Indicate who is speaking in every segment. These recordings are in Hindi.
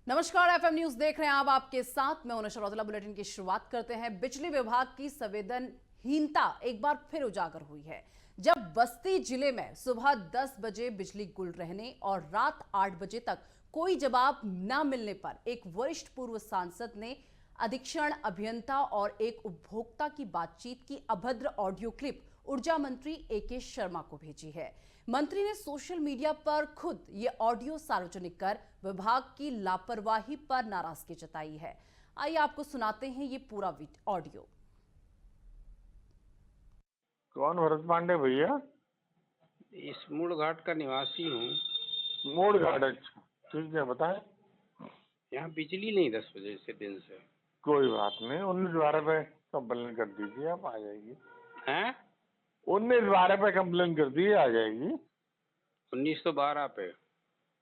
Speaker 1: नमस्कार, एफएम न्यूज देख रहे हैं आप। आपके साथ मैं हूं नशा। बुलेटिन की शुरुआत करते हैं। बिजली विभाग की संवेदनहीनता एक बार फिर उजागर हुई है, जब बस्ती जिले में सुबह 10 बजे बिजली गुल रहने और रात 8 बजे तक कोई जवाब न मिलने पर एक वरिष्ठ पूर्व सांसद ने अधीक्षण अभियंता और एक उपभोक्ता की बातचीत की अभद्र ऑडियो क्लिप ऊर्जा मंत्री एके शर्मा को भेजी है। मंत्री ने सोशल मीडिया पर खुद ये ऑडियो सार्वजनिक कर विभाग की लापरवाही पर नाराजगी जताई है। आइए आपको सुनाते हैं ये पूरा ऑडियो।
Speaker 2: कौन? भरत पांडे भैया?
Speaker 3: इस मूड़ घाट का निवासी हूँ।
Speaker 2: मोड़ घाट? अच्छा, ठीक है, बताएं।
Speaker 3: यहाँ बिजली नहीं 10 बजे से दिन से।
Speaker 2: कोई बात नहीं, 19/12 पे कंप्लेन कर दीजिए, आप आ जाएगी।
Speaker 3: हैं?
Speaker 2: 19/12 पे कंप्लेन कर दीजिए, आ जाएगी।
Speaker 3: 1912 पे?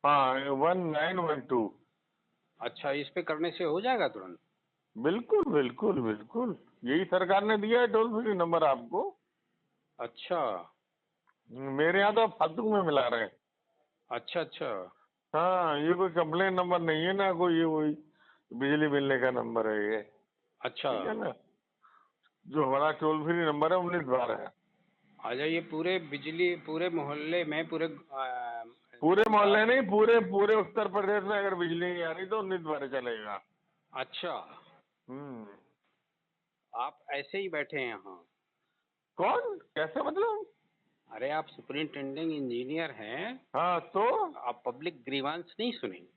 Speaker 2: हाँ, 1912।
Speaker 3: अच्छा, इस पे करने से हो जाएगा तुरंत?
Speaker 2: बिल्कुल बिल्कुल बिल्कुल, यही सरकार ने दिया है टोल फ्री नंबर आपको।
Speaker 3: अच्छा
Speaker 2: मेरे यहाँ तो फालतू में मिला रहे हैं।
Speaker 3: अच्छा अच्छा।
Speaker 2: हाँ, ये कोई कंप्लेन नंबर नहीं है ना, कोई ये कोई बिजली मिलने का नंबर है ये।
Speaker 3: अच्छा,
Speaker 2: ठीक है ना, जो हमारा टोल फ्री नंबर है 19/12 है।
Speaker 3: आ जाइए। पूरे बिजली पूरे मोहल्ले में
Speaker 2: पूरे मोहल्ले नहीं, पूरे पूरे उत्तर प्रदेश में अगर बिजली नहीं आ रही तो 19/12 चलेगा।
Speaker 3: अच्छा,
Speaker 2: हम्म।
Speaker 3: आप ऐसे ही बैठे हैं यहाँ?
Speaker 2: कौन? कैसे मतलब?
Speaker 3: अरे, आप सुपरिंटेंडिंग इंजीनियर हैं।
Speaker 2: हाँ तो
Speaker 3: आप पब्लिक ग्रीवांस नहीं सुनेंगे?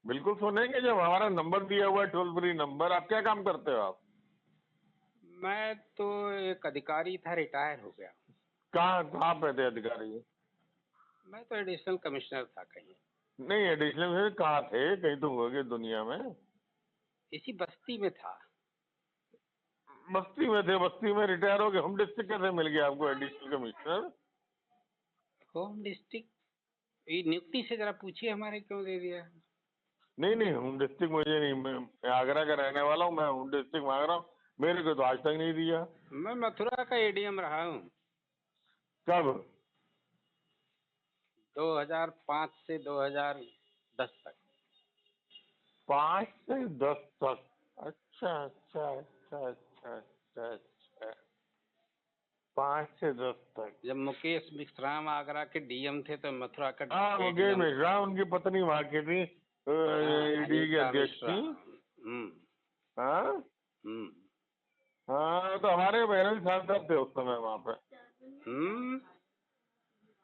Speaker 2: बिल्कुल सुनेंगे, जब हमारा नंबर दिया हुआ है टोल फ्री नंबर। आप क्या काम करते हो आप?
Speaker 3: मैं तो एक अधिकारी था, रिटायर हो गया।
Speaker 2: कहाँ कहाँ पे थे अधिकारी?
Speaker 3: मैं तो एडिशनल कमिश्नर था कहीं।
Speaker 2: नहीं, एडिशनल कहाँ थे? कहीं तो होंगे दुनिया में।
Speaker 3: इसी बस्ती में था।
Speaker 2: बस्ती में थे? बस्ती में रिटायर हो गए? होम डिस्ट्रिक्ट कैसे मिल गया आपको एडिशनल कमिश्नर?
Speaker 3: होम डिस्ट्रिक्ट ये नियुक्ति से जरा पूछिए, हमारे क्यों दे दिया?
Speaker 2: नहीं नहीं, होम डिस्ट्रिक्ट मुझे नहीं, मैं आगरा का रहने वाला हूँ, मैं होम डिस्ट्रिक्ट मांग रहा हूँ। मेरे को तो आज तक नहीं दिया।
Speaker 3: मैं मथुरा का एडीएम रहा हूँ।
Speaker 2: कब?
Speaker 3: 2005 से 2010 तक।
Speaker 2: 5 से 10 तक? अच्छा अच्छा अच्छा अच्छा अच्छा अच्छा, 5 से 10 तक।
Speaker 3: जब मुकेश मिश्राम आगरा के डीएम थे तो मथुरा का
Speaker 2: हाँ, मुकेश
Speaker 3: एडीएम।
Speaker 2: मिश्रा, उनकी पत्नी वहाँ की थी,
Speaker 3: हाँ,
Speaker 2: ईडी की
Speaker 3: अनीता
Speaker 2: अध्यक्ष
Speaker 3: मिश्रा।
Speaker 2: थी।
Speaker 3: हम्म
Speaker 2: हाँ
Speaker 3: हम्म
Speaker 2: हाँ, तो हमारे बहनोई सांसद थे उस समय वहाँ पे।
Speaker 3: हम्म।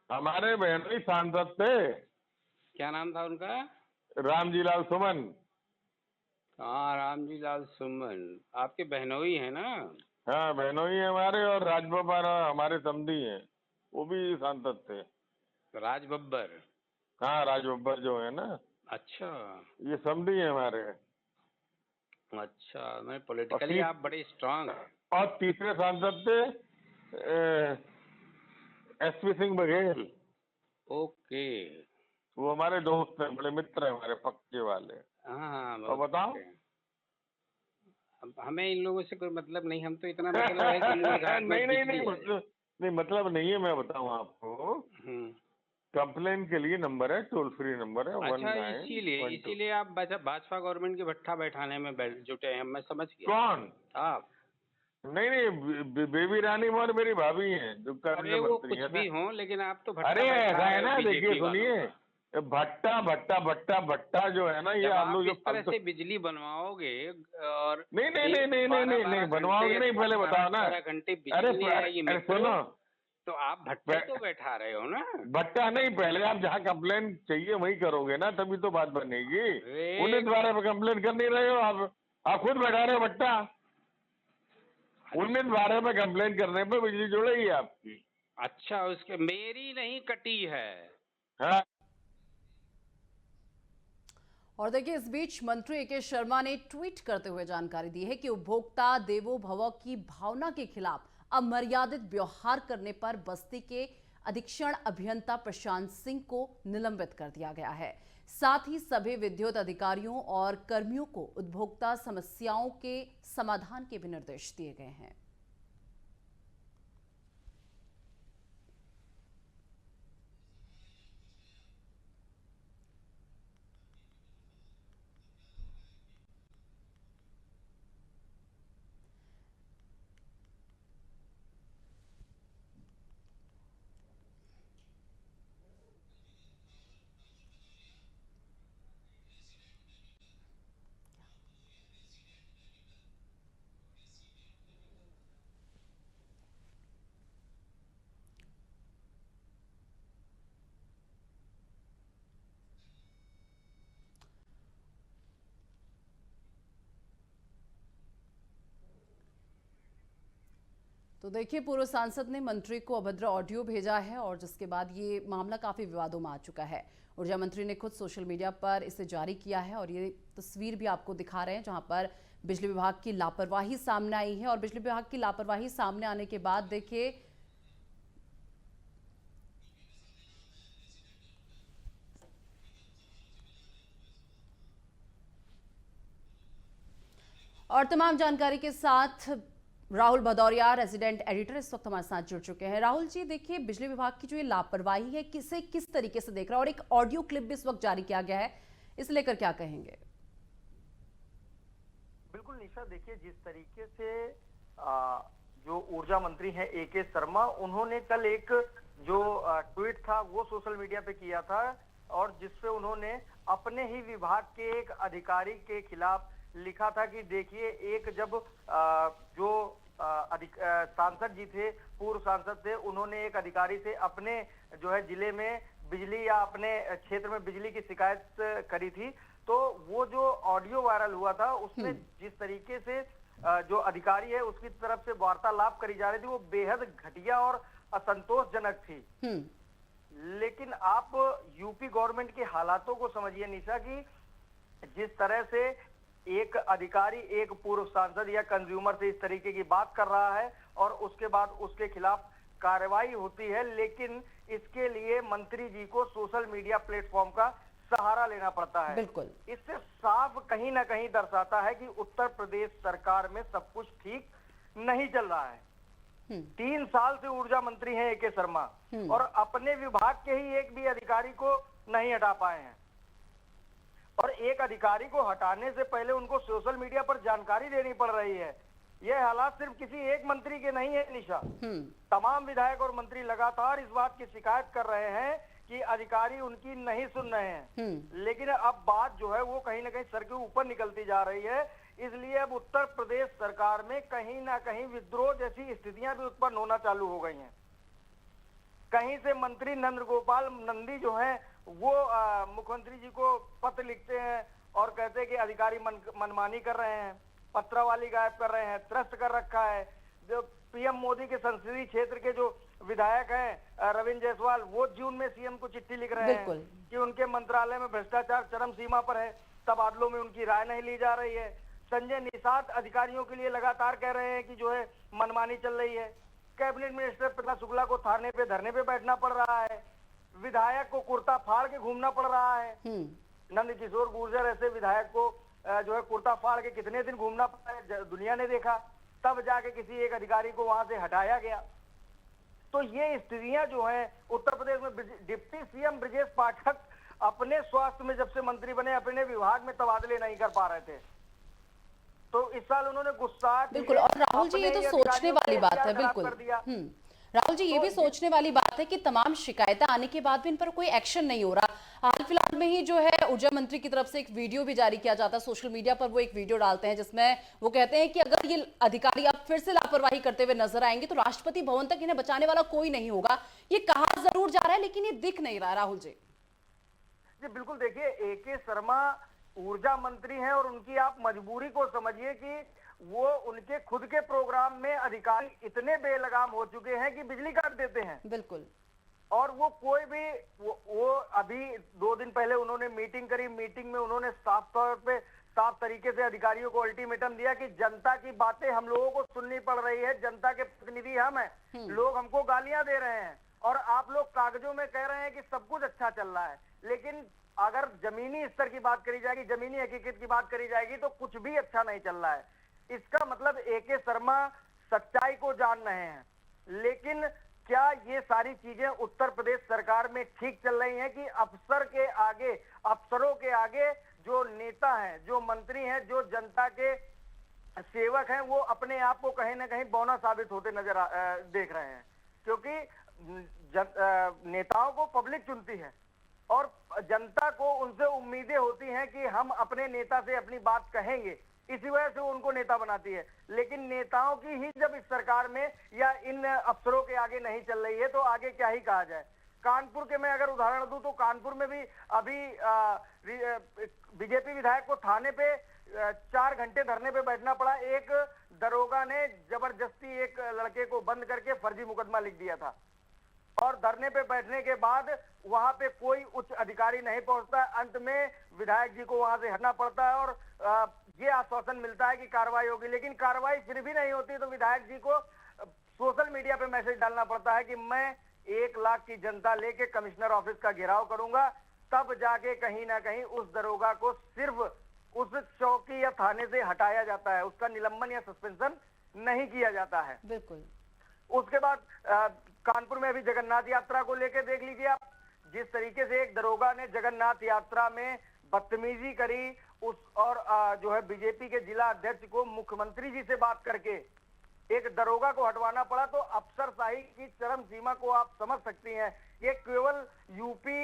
Speaker 2: हमारे बहनोई सांसद थे,
Speaker 3: क्या नाम था उनका?
Speaker 2: रामजी लाल सुमन।
Speaker 3: हाँ, रामजी लाल सुमन। आपके बहनोई है ना?
Speaker 2: हाँ, बहनोई है हमारे, और राजबब्बर हमारे समधी हैं, वो भी सांसद थे।
Speaker 3: राज बब्बर।
Speaker 2: हाँ, राजबब्बर जो है ना,
Speaker 3: अच्छा
Speaker 2: ये समधी हैं हमारे।
Speaker 3: अच्छा। मैं
Speaker 2: और
Speaker 3: पॉलिटिकली
Speaker 2: तीस
Speaker 3: आप बड़े स्ट्रांग हैं।
Speaker 2: और तीसरे सांसद थे एसपी सिंह बघेल।
Speaker 3: ओके।
Speaker 2: वो हमारे दोस्त हैं, बड़े मित्र हैं हमारे, पक्के वाले।
Speaker 3: हाँ हाँ,
Speaker 2: और
Speaker 3: बहुत
Speaker 2: बताओ।
Speaker 3: पक्के हैं। अब हमें इन लोगों से कोई मतलब नहीं। हम तो इतना मतलब है कि मूल घाट में
Speaker 2: नहीं नहीं नहीं,
Speaker 3: बिजली है।
Speaker 2: मतलब नहीं है, मैं बताऊं आपको।
Speaker 3: हम्म।
Speaker 2: कंप्लेन के लिए नंबर है, टोल फ्री नंबर है वन
Speaker 3: अच्छा,
Speaker 2: नाइन
Speaker 3: इसीलिए
Speaker 2: वन टू
Speaker 3: इसीलिए आप भाजपा गवर्नमेंट की भट्ठा बैठाने में जुटे हैं। मैं समझ गया।
Speaker 2: कौन?
Speaker 3: आप?
Speaker 2: नहीं नहीं, बेबी रानी और मेरी भाभी हैं जो
Speaker 3: अरे,
Speaker 2: कैबिनेट
Speaker 3: वो
Speaker 2: मंत्री
Speaker 3: कुछ
Speaker 2: है ना।
Speaker 3: भी हो, लेकिन आप तो भट्टा
Speaker 2: अरे
Speaker 3: बैठा
Speaker 2: ऐसा है
Speaker 3: रहे हो
Speaker 2: ना, देखिए
Speaker 3: बीजेपी वालों
Speaker 2: सुनिए,
Speaker 3: का।
Speaker 2: भट्टा भट्टा भट्टा भट्टा जो है ना, ये
Speaker 3: जब
Speaker 2: आप लोग
Speaker 3: आप
Speaker 2: जो
Speaker 3: इस तरह
Speaker 2: फालतू।
Speaker 3: से बिजली बनवाओगे और
Speaker 2: नहीं नहीं नहीं नहीं नहीं
Speaker 3: बारह
Speaker 2: नहीं नहीं,
Speaker 3: बारह घंटे
Speaker 2: बनवाओगे नहीं, पहले
Speaker 3: अठारह
Speaker 2: बताओ ना।
Speaker 3: अठारह घंटे
Speaker 2: अरे
Speaker 3: बिजली नहीं
Speaker 2: अरे
Speaker 3: आएगी
Speaker 2: अरे
Speaker 3: मित्रों,
Speaker 2: सुनो,
Speaker 3: तो आप भट्टा ही तो बैठा रहे हो ना।
Speaker 2: भट्टा नहीं, पहले आप जहाँ कंप्लेन चाहिए वही करोगे ना, तभी तो बात बनेगी।
Speaker 3: अरे,
Speaker 2: उन्हीं द्वारा पे कंप्लेन कर नहीं रहे हो आप खुद बैठा रहे हो भट्टा। 19/12 में कंप्लेन करने पे बिजली जुड़ेगी आपकी।
Speaker 3: अच्छा, उसके मेरी नहीं कटी है।
Speaker 2: हाँ।
Speaker 1: और देखिए, इस बीच मंत्री एके शर्मा ने ट्वीट करते हुए जानकारी दी है कि उपभोक्ता देवो भव की भावना के खिलाफ अमर्यादित व्यवहार करने पर बस्ती के अधीक्षण अभियंता प्रशांत सिंह को निलंबित कर दिया गया है। साथ ही सभी विद्युत अधिकारियों और कर्मियों को उपभोक्ता समस्याओं के समाधान के भी निर्देश दिए गए हैं। तो देखिए, पूर्व सांसद ने मंत्री को अभद्र ऑडियो भेजा है और जिसके बाद ये मामला काफी विवादों में आ चुका है। ऊर्जा मंत्री ने खुद सोशल मीडिया पर इसे जारी किया है और ये तस्वीर भी आपको दिखा रहे हैं जहां पर बिजली विभाग की लापरवाही सामने आई है। और बिजली विभाग की लापरवाही सामने आने के बाद देखिए और तमाम जानकारी के साथ राहुल भदौरिया, रेजिडेंट एडिटर, इस वक्त हमारे साथ जुड़ चुके हैं। राहुल जी, देखिए, बिजली विभाग की जो ये लापरवाही है, किसे किस तरीके से देख रहा है, और एक ऑडियो क्लिप भी इस वक्त जारी किया गया है, इस लेकर क्या कहेंगे?
Speaker 4: बिल्कुल निशा, देखिए, जिस तरीके से जो ऊर्जा मंत्री हैं AK शर्मा, उन्होंने कल एक जो ट्वीट था वो सोशल मीडिया पे किया था और जिसपे उन्होंने अपने ही विभाग के एक अधिकारी के खिलाफ लिखा था कि देखिए, एक जब जो सांसद जी थे, पूर्व सांसद थे, उन्होंने एक अधिकारी से अपने जो है जिले में बिजली या अपने क्षेत्र में बिजली की शिकायत करी थी। तो वो जो ऑडियो वायरल हुआ था उसमें जिस तरीके से जो अधिकारी है उसकी तरफ से वार्तालाप करी जा रही थी, वो बेहद घटिया और असंतोषजनक थी। लेकिन आप यूपी गवर्नमेंट के हालातों को समझिए निशा, की जिस तरह से एक अधिकारी एक पूर्व सांसद या कंज्यूमर से इस तरीके की बात कर रहा है और उसके बाद उसके खिलाफ कार्रवाई होती है, लेकिन इसके लिए मंत्री जी को सोशल मीडिया प्लेटफॉर्म का सहारा लेना पड़ता है।
Speaker 1: बिल्कुल।
Speaker 4: इससे साफ कहीं ना कहीं दर्शाता है कि उत्तर प्रदेश सरकार में सब कुछ ठीक नहीं चल रहा है। 3 साल से ऊर्जा मंत्री हैं AK शर्मा और अपने विभाग के ही एक भी अधिकारी को नहीं हटा पाए हैं। और एक अधिकारी को हटाने से पहले उनको सोशल मीडिया पर जानकारी देनी पड़ रही है। यह हालात सिर्फ किसी एक मंत्री के नहीं है निशा, तमाम विधायक और मंत्री लगातार इस बात की शिकायत कर रहे हैं कि अधिकारी उनकी नहीं सुन रहे हैं। लेकिन अब बात जो है वो कहीं ना कहीं सर के ऊपर निकलती जा रही है। इसलिए अब उत्तर प्रदेश सरकार में कहीं ना कहीं विद्रोह जैसी स्थितियां भी उत्पन्न होना चालू हो गई हैं। कहीं से मंत्री नंद गोपाल नंदी जो हैं वो मुख्यमंत्री जी को पत्र लिखते हैं और कहते हैं कि अधिकारी मनमानी कर रहे हैं, पत्रावाली गायब कर रहे हैं, त्रस्त कर रखा है। जो PM मोदी के संसदीय क्षेत्र के जो विधायक हैं रविंद्र जायसवाल, वो जून में CM को चिट्ठी लिख रहे हैं कि उनके मंत्रालय में भ्रष्टाचार चरम सीमा पर है, तबादलों में उनकी राय नहीं ली जा रही है। संजय निषाद अधिकारियों के लिए लगातार कह रहे हैं कि जो है मनमानी चल रही है। कैबिनेट मिनिस्टर प्रकाश शुक्ला को धरने पे बैठना पड़ रहा है। विधायक को कुर्ता फाड़ के घूमना पड़ रहा है। नंद किशोर गुर्जर ऐसे विधायक को जो है कुर्ता फाड़ के कितने दिन घूमना पड़ा, दुनिया ने देखा। तब जाके किसी एक अधिकारी को वहां से हटाया गया। तो ये स्थितियां जो हैं उत्तर प्रदेश में, डिप्टी CM ब्रजेश पाठक अपने स्वास्थ्य में जब से मंत्री बने अपने विभाग में तबादले नहीं कर पा रहे थे। तो इस साल उन्होंने गुस्सा,
Speaker 1: बिल्कुल। और राहुल जी, ये तो सोचने वाली बात है। बिल्कुल राहुल जी, ये भी सोचने वाली बात है कि तमाम शिकायतें आने के बाद भी इन पर कोई एक्शन नहीं हो रहा। हाल फिलहाल में ही जो है ऊर्जा मंत्री की तरफ से एक वीडियो भी जारी किया जाता है सोशल मीडिया पर। वो एक वीडियो डालते हैं जिसमें वो कहते हैं कि अगर ये अधिकारी अब फिर से लापरवाही करते हुए नजर आएंगे तो राष्ट्रपति भवन तक इन्हें बचाने वाला कोई नहीं होगा। ये कहा जरूर जा रहा है लेकिन ये दिख नहीं रहा। राहुल जी
Speaker 4: बिल्कुल, देखिए, AK शर्मा ऊर्जा मंत्री हैं और उनकी आप मजबूरी को समझिए कि वो उनके खुद के प्रोग्राम में अधिकारी इतने बेलगाम हो चुके हैं कि बिजली काट देते हैं।
Speaker 1: बिल्कुल।
Speaker 4: और वो कोई भी वो अभी 2 दिन पहले उन्होंने मीटिंग करी। मीटिंग में उन्होंने साफ तरीके से अधिकारियों को अल्टीमेटम दिया कि जनता की बातें हम लोगों को सुननी पड़ रही है, जनता के प्रतिनिधि हम हैं, लोग हमको गालियां दे रहे हैं और आप लोग कागजों में कह रहे हैं कि सब कुछ अच्छा चल रहा है, लेकिन अगर जमीनी स्तर की बात करी जाएगी, जमीनी हकीकत की बात करी जाएगी तो कुछ भी अच्छा नहीं चल रहा है। इसका मतलब AK शर्मा सच्चाई को जान रहे हैं, लेकिन क्या ये सारी चीजें उत्तर प्रदेश सरकार में ठीक चल रही हैं कि अफसरों के आगे जो नेता हैं, जो मंत्री हैं, जो जनता के सेवक हैं, वो अपने आप को कहीं ना कहीं बौना साबित होते देख रहे हैं। क्योंकि नेताओं को पब्लिक चुनती है और जनता को उनसे उम्मीदें होती हैं कि हम अपने नेता से अपनी बात कहेंगे, इसी वजह से वो उनको नेता बनाती है। लेकिन नेताओं की ही जब इस सरकार में या इन अफसरों के आगे नहीं चल रही है तो आगे क्या ही कहा जाए। कानपुर के मैं अगर उदाहरण दूं तो कानपुर में भी अभी बीजेपी विधायक को थाने पे 4 घंटे धरने पे बैठना पड़ा। एक दरोगा ने जबरदस्ती एक लड़के को बंद करके फर्जी मुकदमा लिख दिया था और धरने पे बैठने के बाद वहां पे कोई उच्च अधिकारी नहीं पहुंचता। अंत में विधायक जी को वहां से हटना पड़ता है और ये आश्वासन मिलता है कि कार्रवाई होगी, लेकिन कार्रवाई फिर भी नहीं होती। तो विधायक जी को सोशल मीडिया पे मैसेज डालना पड़ता है कि मैं 1 लाख की जनता लेके कमिश्नर ऑफिस का घेराव करूंगा, तब जाके कहीं ना कहीं उस दरोगा को सिर्फ उस चौकी या थाने से हटाया जाता है, उसका निलंबन या सस्पेंशन नहीं किया जाता है।
Speaker 1: बिल्कुल।
Speaker 4: उसके बाद कानपुर में अभी जगन्नाथ यात्रा को लेकर देख लीजिए आप, जिस तरीके से एक दरोगा ने जगन्नाथ यात्रा में बदतमीजी करी उस और जो है बीजेपी के जिला अध्यक्ष को मुख्यमंत्री जी से बात करके एक दरोगा को हटवाना पड़ा। तो अफसरशाही की चरम सीमा को आप समझ सकती हैं। ये केवल यूपी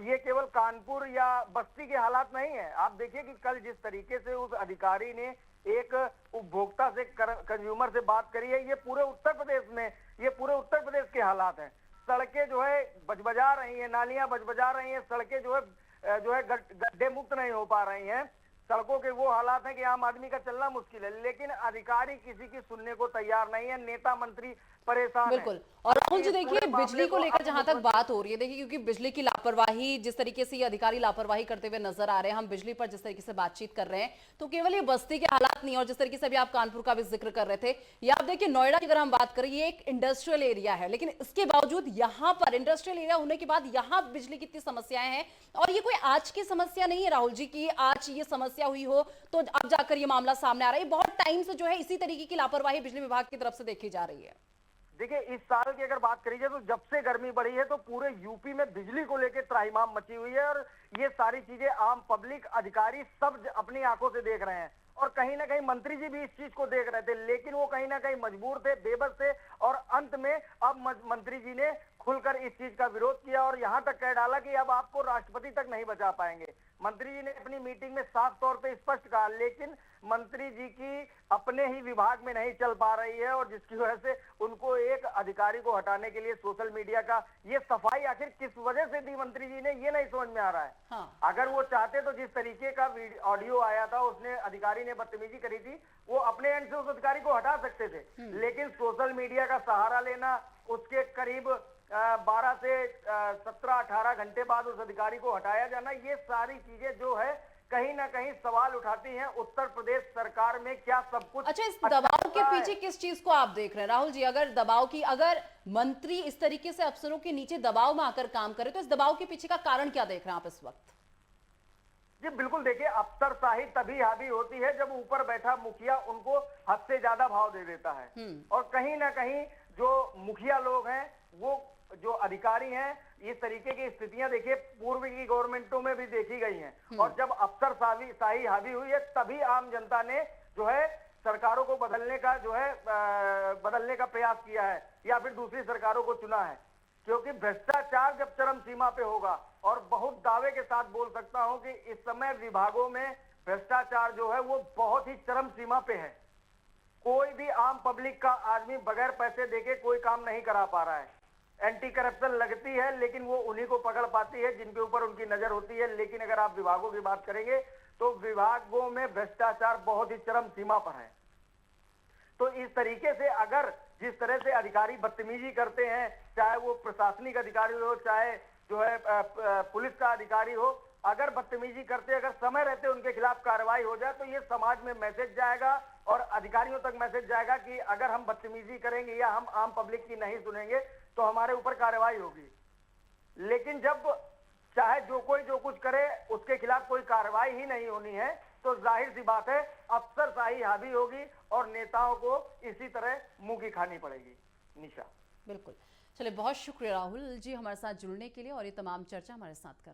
Speaker 4: ये केवल कानपुर या बस्ती के हालात नहीं है। आप देखिए कि कल जिस तरीके से उस अधिकारी ने एक उपभोक्ता से कंज्यूमर से बात करी है, ये पूरे उत्तर प्रदेश में, ये पूरे उत्तर प्रदेश के हालात हैं। सड़कें जो है बजबजा रही हैं, नालियां बजबजा रही हैं, सड़कें जो है गड्ढे मुक्त नहीं हो पा रही हैं। सड़कों के वो हालात हैं कि आम आदमी का चलना मुश्किल है, लेकिन अधिकारी किसी की सुनने को तैयार नहीं है, नेता मंत्री परेशान है।
Speaker 1: बिल्कुल। और राहुल जी देखिए, बिजली को लेकर जहां तक बात हो रही है, देखिए क्योंकि बिजली की लापरवाही, जिस तरीके से ये अधिकारी लापरवाही करते हुए नजर आ रहे हैं, हम बिजली पर जिस तरीके से बातचीत कर रहे हैं, तो केवल ये बस्ती के हालात नहीं, और जिस तरीके से अभी आप कानपुर का भी जिक्र कर रहे थे, या आप देखिए नोएडा की अगर हम बात करें, ये एक इंडस्ट्रियल एरिया है, लेकिन इसके बावजूद यहाँ पर इंडस्ट्रियल एरिया होने के बाद यहाँ बिजली की इतनी समस्याएं हैं। और ये कोई आज की समस्या नहीं है राहुल जी की आज ये समस्या हुई हो तो अब जाकर ये मामला सामने आ रहा है। बहुत टाइम से जो है इसी तरीके की लापरवाही बिजली विभाग की तरफ से देखी जा रही है।
Speaker 4: देखिए, इस साल की अगर बात करी जाए तो जब से गर्मी बढ़ी है तो पूरे यूपी में बिजली को लेकर त्राहिमाम मची हुई है, और ये सारी चीजें आम पब्लिक अधिकारी सब अपनी आंखों से देख रहे हैं। और कहीं ना कहीं मंत्री जी भी इस चीज को देख रहे थे, लेकिन वो कहीं ना कहीं मजबूर थे, बेबस थे, और अंत में अब मंत्री जी ने खुलकर इस चीज का विरोध किया और यहां तक कह डाला कि अब आपको राष्ट्रपति तक नहीं बचा पाएंगे। मंत्री जी ने अपनी मीटिंग में साफ तौर पे स्पष्ट कहा, लेकिन मंत्री जी की अपने ही विभाग में नहीं चल पा रही है, और जिसकी वजह से उनको एक अधिकारी को हटाने के लिए सोशल मीडिया का ये सफाई आखिर किस वजह से दी मंत्री जी ने, ये नहीं समझ में आ रहा है।
Speaker 1: हाँ।
Speaker 4: अगर वो चाहते तो जिस तरीके का ऑडियो आया था, उसने अधिकारी ने बदतमीजी करी थी, वो अपने एंड से उस अधिकारी को हटा सकते थे, लेकिन सोशल मीडिया का सहारा लेना, उसके करीब 12 से 17-18 घंटे बाद उस अधिकारी को हटाया जाना, ये सारी चीजें जो है कहीं ना कहीं सवाल उठाती हैं उत्तर प्रदेश सरकार में क्या सब कुछ।
Speaker 1: अच्छा, इस दबाव के पीछे किस चीज को आप देख रहे हैं राहुल जी? अगर मंत्री इस तरीके से अफसरों के नीचे दबाव में आकर काम करे, तो इस दबाव के पीछे का कारण क्या देख रहे हैं आप इस वक्त?
Speaker 4: जी बिल्कुल, देखिए अफसरशाही तभी हावी होती है जब ऊपर बैठा मुखिया उनको हद से ज्यादा भाव दे देता है, और कहीं ना कहीं जो मुखिया लोग हैं, वो जो अधिकारी हैं, इस तरीके की स्थितियां देखिए पूर्व की गवर्नमेंटों में भी देखी गई हैं, और जब अफसरशाही हावी हुई है तभी आम जनता ने जो है सरकारों को बदलने का प्रयास किया है या फिर दूसरी सरकारों को चुना है। क्योंकि भ्रष्टाचार जब चरम सीमा पे होगा, और बहुत दावे के साथ बोल सकता हूं कि इस समय विभागों में भ्रष्टाचार जो है वो बहुत ही चरम सीमा पे है। कोई भी आम पब्लिक का आदमी बगैर पैसे देके कोई काम नहीं करा पा रहा है। एंटी करप्शन लगती है, लेकिन वो उन्हीं को पकड़ पाती है जिनके ऊपर उनकी नजर होती है। लेकिन अगर आप विभागों की बात करेंगे तो विभागों में भ्रष्टाचार बहुत ही चरम सीमा पर है। तो इस तरीके से अगर जिस तरह से अधिकारी बदतमीजी करते हैं, चाहे वो प्रशासनिक अधिकारी हो, चाहे जो है पुलिस का अधिकारी हो, अगर बदतमीजी करते, अगर समय रहते उनके खिलाफ कार्रवाई हो जाए तो ये समाज में मैसेज जाएगा और अधिकारियों तक मैसेज जाएगा कि अगर हम बदतमीजी करेंगे या हम आम पब्लिक की नहीं सुनेंगे तो हमारे ऊपर कार्रवाई होगी। लेकिन जब चाहे जो कुछ करे उसके खिलाफ कोई कार्रवाई ही नहीं होनी है, तो जाहिर सी बात है अफसरशाही हावी होगी और नेताओं को इसी तरह मुंह की खानी पड़ेगी। निशा,
Speaker 1: बिल्कुल। चलिए, बहुत शुक्रिया राहुल जी हमारे साथ जुड़ने के लिए और ये तमाम चर्चा हमारे साथ कर